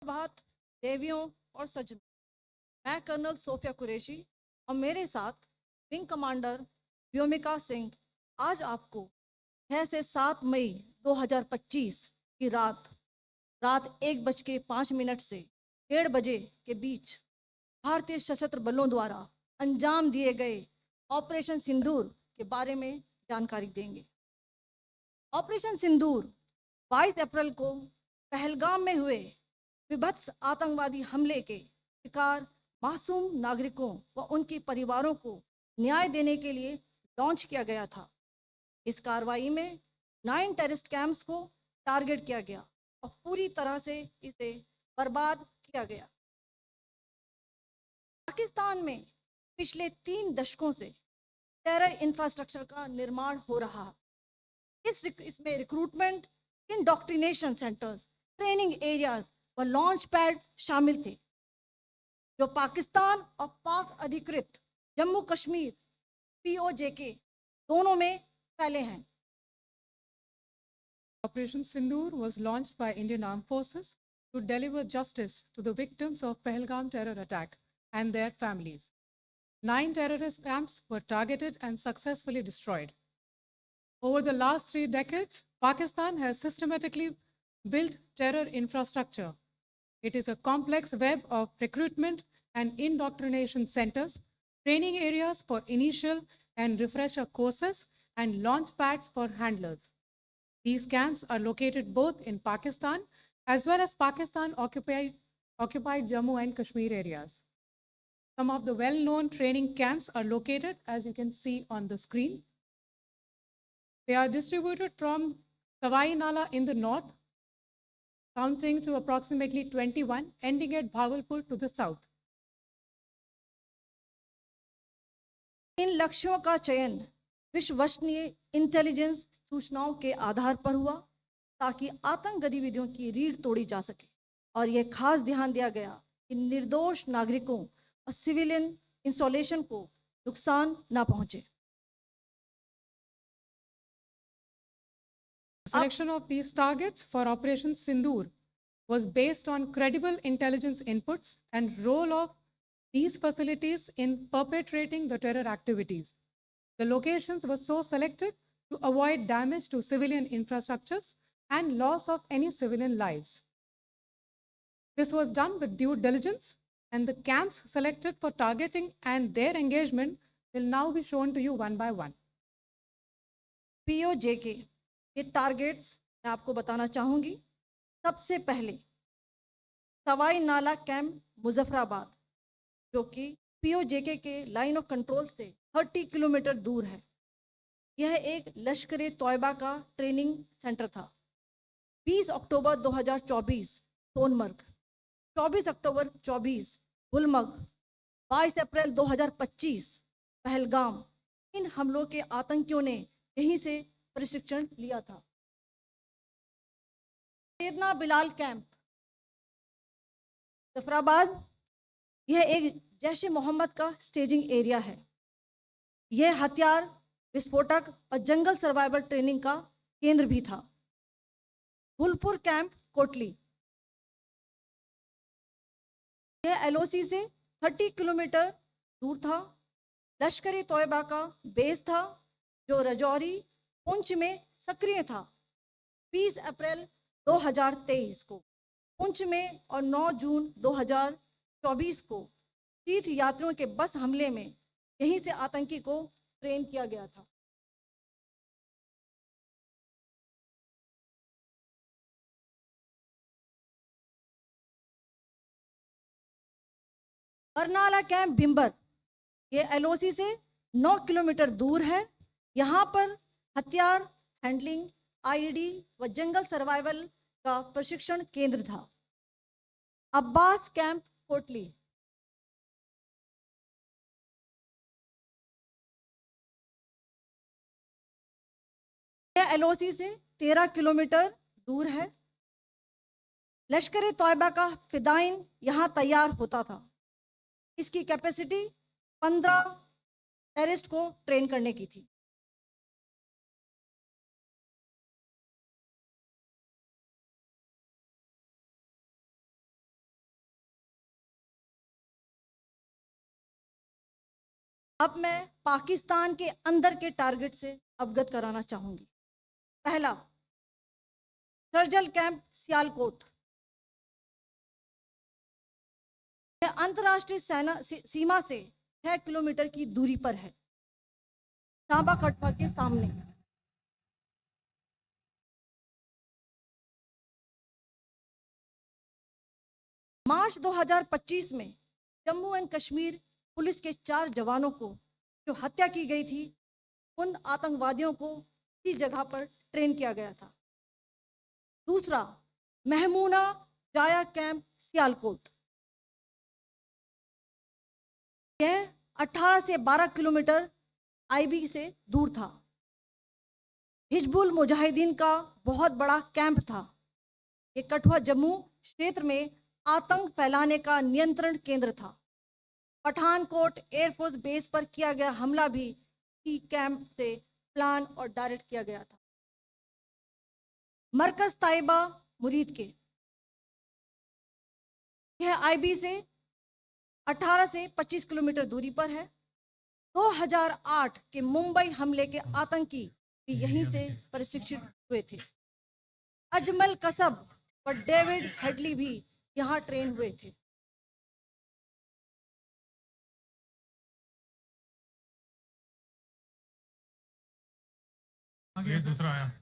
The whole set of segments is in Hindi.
भात देवियों और सज्जनों, मैं कर्नल सोफिया कुरैशी और मेरे साथ विंग कमांडर व्योमिका सिंह आज आपको 6 से 7 मई 2025 की रात रात 1:05 से 1:30 के बीच भारतीय सशस्त्र बलों द्वारा अंजाम दिए गए ऑपरेशन सिंदूर के बारे में जानकारी देंगे। ऑपरेशन सिंदूर 22 अप्रैल को पहलगाम में हुए विभत्स आतंकवादी हमले के शिकार मासूम नागरिकों व उनके परिवारों को न्याय देने के लिए लॉन्च किया गया था। इस कार्रवाई में 9 टेररिस्ट कैंप्स को टारगेट किया गया और पूरी तरह से इसे बर्बाद किया गया। पाकिस्तान में पिछले 3 दशकों से टेरर इंफ्रास्ट्रक्चर का निर्माण हो रहा है। इसमें recruitment, indoctrination centres, training areas व लॉन्च पैड शामिल थे, जो पाकिस्तान और पाक अधिकृत जम्मू कश्मीर POJK दोनों में फैले हैं। Operation Sindoor was launched by Indian Armed Forces to deliver justice to the victims of Pahalgam terror attack and their families. 9 terrorist camps were targeted and successfully destroyed. Over the last 3 decades, Pakistan has systematically built terror infrastructure. It is a complex web of recruitment and indoctrination centers, training areas for initial and refresher courses, and launch pads for handlers. These camps are located both in Pakistan as well as Pakistan-occupied Jammu and Kashmir areas. Some of the well-known training camps are located, as you can see on the screen. They are distributed from Sawai Nala in the north, counting to approximately 21, ending at Bhagalpur to the south. इन लक्ष्यों का चयन विश्वसनीय इंटेलिजेंस सूचनाओं के आधार पर हुआ ताकि आतंक गतिविधियों की रीढ़ तोड़ी जा सके, और यह खास ध्यान दिया गया कि निर्दोष नागरिकों और सिविलियन इंस्टॉलेशन को नुकसान न पहुंचे। Selection of these targets for Operation Sindoor was based on credible intelligence inputs and role of these facilities in perpetrating the terror activities. The locations were so selected to avoid damage to civilian infrastructures and loss of any civilian lives. This was done with due diligence, and the camps selected for targeting and their engagement will now be shown to you one by one. POJK के टारगेट्स मैं आपको बताना चाहूँगी। सबसे पहले सवाई नाला कैंप मुजफ्फराबाद, जो कि POJK के लाइन ऑफ कंट्रोल से 30 किलोमीटर दूर है। यह एक लश्कर तोयबा का ट्रेनिंग सेंटर था। 20 अक्टूबर 2024 सोनमर्ग, 24 अक्टूबर 24 गुलमर्ग, 22 अप्रैल 2025 पहलगाम, इन हमलों के आतंकियों ने यहीं से प्रशिक्षण लिया था। सैयदना बिलाल कैंप जफराबाद, यह एक जैश-ए मोहम्मद का स्टेजिंग एरिया है। यह हथियार, विस्फोटक और जंगल सर्वाइवल ट्रेनिंग का केंद्र भी था। गुलपुर कैंप कोटली, यह LOC से 30 किलोमीटर दूर था। लश्कर तोयबा का बेस था, जो रजौरी पुंछ में सक्रिय था। 20 अप्रैल 2023 को पुंछ में और 9 जून 2024 को तीर्थ यात्रियों के बस हमले में यहीं से आतंकी को ट्रेन किया गया था। बरनाला कैंप भिम्बर, ये LOC से 9 किलोमीटर दूर है। यहाँ पर हथियार हैंडलिंग, IED व जंगल सर्वाइवल का प्रशिक्षण केंद्र था। अब्बास कैंप कोटली, यह LOC से 13 किलोमीटर दूर है। लश्कर तोयबा का फिदाइन यहाँ तैयार होता था। इसकी कैपेसिटी 15 टेररिस्ट को ट्रेन करने की थी। अब मैं पाकिस्तान के अंदर के टारगेट से अवगत कराना चाहूंगी। पहला, सर्जिकल कैंप सियालकोट। यह अंतर्राष्ट्रीय सीमा से 6 किलोमीटर की दूरी पर है, सांबा कटवा के सामने। मार्च 2025 में जम्मू एंड कश्मीर पुलिस के 4 जवानों को जो हत्या की गई थी, उन आतंकवादियों को इसी जगह पर ट्रेन किया गया था। दूसरा, महमूना जाया कैंप सियालकोट। यह 18 से 12 किलोमीटर आईबी से दूर था। हिजबुल मुजाहिदीन का बहुत बड़ा कैंप था। ये कठुआ जम्मू क्षेत्र में आतंक फैलाने का नियंत्रण केंद्र था। पठानकोट एयरफोर्स बेस पर किया गया हमला भी इसी कैंप से प्लान और डायरेक्ट किया गया था। मरकज ताइबा मुरीद के, यह आईबी से 18 से 25 किलोमीटर दूरी पर है। 2008 के मुंबई हमले के आतंकी भी यहीं से प्रशिक्षित हुए थे। अजमल कसब और डेविड हेडली भी यहाँ ट्रेन हुए थे। आगे दूसरा आया।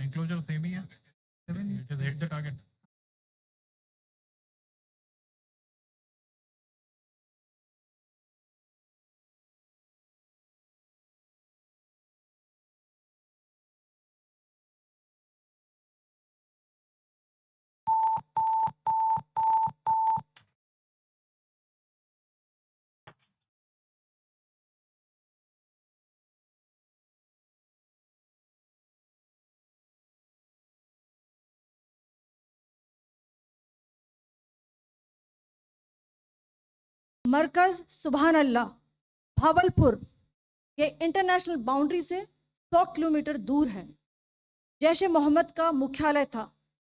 Enclosure same ही है। It has hit the target. मरकज सुभान अल्लाह भावलपुर, ये इंटरनेशनल बाउंड्री से 100 किलोमीटर दूर है। जैश ए मोहम्मद का मुख्यालय था।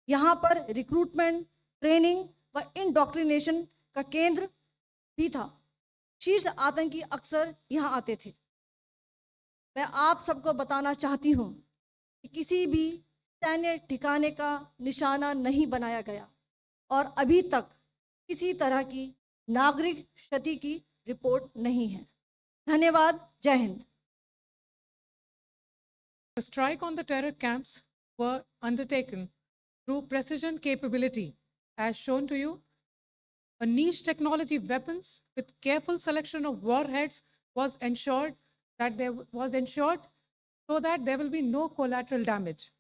यहाँ पर रिक्रूटमेंट, ट्रेनिंग व इंडोक्ट्रिनेशन का केंद्र भी था। शीर्ष आतंकी अक्सर यहाँ आते थे। मैं आप सबको बताना चाहती हूँ कि किसी भी सैन्य ठिकाने का निशाना नहीं बनाया गया और अभी तक किसी तरह की नागरिक क्षति की रिपोर्ट नहीं है। धन्यवाद। जय Hind. The strike on the terror camps were undertaken through precision capability, as shown to you. A niche technology weapons with careful selection of warheads was ensured so that there will be no collateral damage.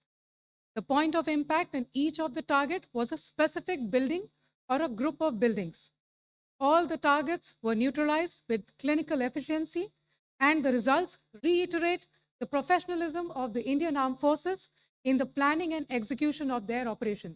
The point of impact in each of the target was a specific building or a group of buildings. All the targets were neutralized with clinical efficiency, and the results reiterate the professionalism of the Indian Armed Forces in the planning and execution of their operations.